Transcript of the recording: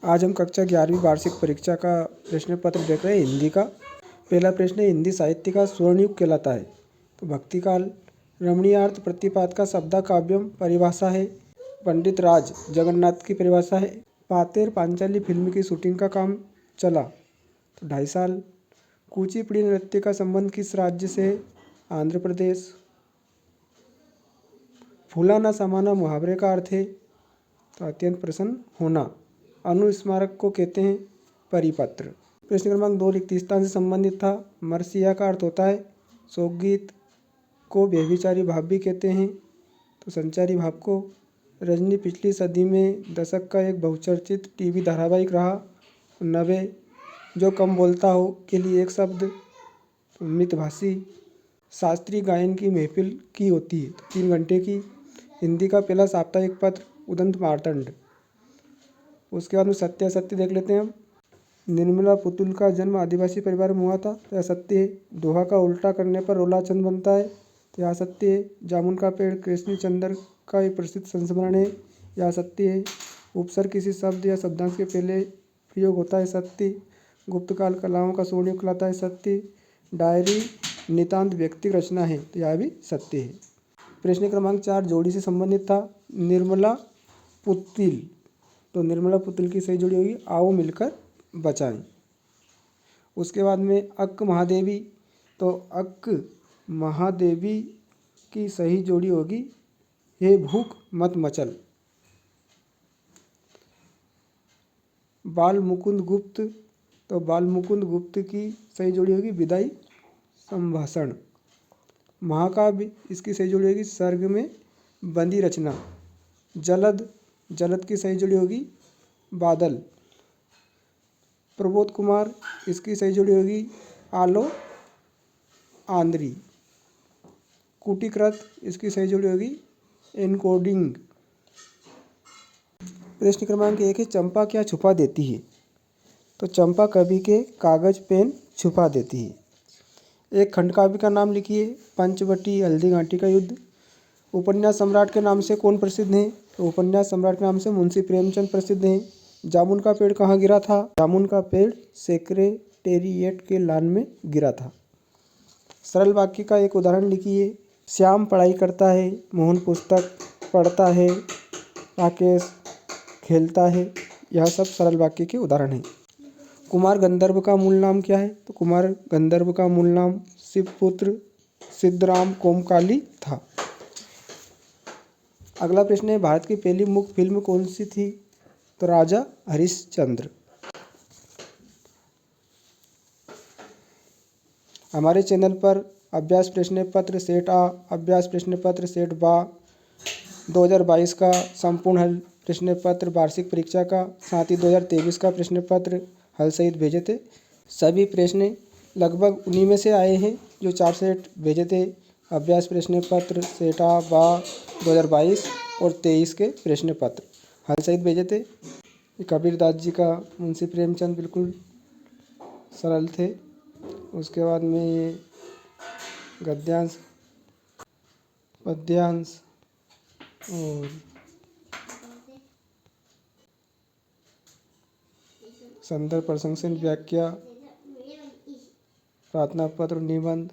आज हम कक्षा 11वीं वार्षिक परीक्षा का प्रश्न पत्र देख रहे हैं हिंदी का। पहला प्रश्न है, हिंदी साहित्य का स्वर्णयुग कहलाता है। तो भक्तिकाल। रमणीयार्थ प्रतिपाद का शब्दाकाव्यम परिभाषा है। पंडित राज जगन्नाथ की परिभाषा है। पातेर पांचाली फिल्म की शूटिंग का काम चला तो 2.5 साल। कुचिपुड़ी नृत्य का संबंध किस राज्य से? आंध्र प्रदेश। फूला ना समाना मुहावरे का अर्थ है तो अत्यंत प्रसन्न होना। अनुस्मारक को कहते हैं परिपत्र। प्रश्न क्रमांक 2 रिक्त स्थान से संबंधित था। मरसिया का अर्थ होता है शोकगीत। को व्यभिचारी भाव भी कहते हैं तो संचारी भाव को। रजनी पिछली सदी में दशक का एक बहुचर्चित टीवी धारावाहिक रहा। 90 जो कम बोलता हो के लिए एक शब्द तो मितभाषी। शास्त्रीय गायन की महफिल की होती है तो 3 घंटे की। हिंदी का पहला साप्ताहिक पत्र उदंत मार्तंड। उसके बाद में सत्य असत्य देख लेते हैं हम। निर्मला पुतुल का जन्म आदिवासी परिवार में हुआ था तो यह सत्य है। दोहा का उल्टा करने पर रोला चंद बनता है तो यह सत्य है। जामुन का पेड़ कृष्ण चंद्र का एक प्रसिद्ध संस्मरण है, यह सत्य है। उपसर्ग किसी शब्द या शब्दांश के पहले प्रयोग होता है, सत्य। गुप्त काल कलाओं का स्वर्णयुग कहलाता है, सत्य। डायरी नितांत व्यक्तिगत रचना है तो यह भी सत्य है। प्रश्न क्रमांक 4 जोड़ी से संबंधित था। निर्मला पुतुल तो निर्मला पुतुल की सही जोड़ी होगी आओ मिलकर बचाएं। उसके बाद में अक्क महादेवी तो अक्क महादेवी की सही जोड़ी होगी हे भूख मत मचल। बाल मुकुंद गुप्त तो बाल मुकुंद गुप्त की सही जोड़ी होगी विदाई संभाषण। महाकाव्य इसकी सही जोड़ी होगी सर्ग में बंदी रचना। जलद जलद की सही जोड़ी होगी बादल। प्रबोध कुमार इसकी सही जोड़ी होगी आलो आंद्री। कूटीकृत इसकी सही जोड़ी होगी एनकोडिंग। प्रश्न क्रमांक 1 है, चंपा क्या छुपा देती है? तो चंपा कवि के कागज पेन छुपा देती है। एक खंड काव्य का नाम लिखिए। पंचवटी हल्दी घाटी का युद्ध। उपन्यास सम्राट के नाम से कौन प्रसिद्ध है? तो उपन्यास सम्राट के नाम से मुंशी प्रेमचंद प्रसिद्ध हैं। जामुन का पेड़ कहाँ गिरा था? जामुन का पेड़ सेक्रेटेरिएट के लॉन में गिरा था। सरल वाक्य का एक उदाहरण लिखिए। श्याम पढ़ाई करता है, मोहन पुस्तक पढ़ता है, राकेश खेलता है। यह सब सरल वाक्य के उदाहरण हैं। कुमार गंधर्व का मूल नाम क्या है? तो कुमार गंधर्व का मूल नाम शिवपुत्र सिद्धराम कोमकाली था। अगला प्रश्न है, भारत की पहली मुख्य फिल्म कौन सी थी? तो राजा हरिश्चंद्र। हमारे चैनल पर अभ्यास प्रश्न पत्र सेट आ, अभ्यास प्रश्न पत्र सेट बा 2022 का संपूर्ण हल प्रश्न पत्र वार्षिक परीक्षा का, साथ ही 2023 का प्रश्न पत्र हल सहित भेजे थे। सभी प्रश्न लगभग उन्हीं में से आए हैं जो 4 सेट भेजे थे। अभ्यास प्रश्न पत्र सेट आ बा 2022 और 23 के प्रश्न पत्र हल सहित भेजे थे। कबीरदास जी का मुंशी प्रेमचंद बिल्कुल सरल थे। उसके बाद में ये गद्यांश पद्यांश और संदर्भ प्रशंसन व्याख्या प्रार्थना पत्र निबंध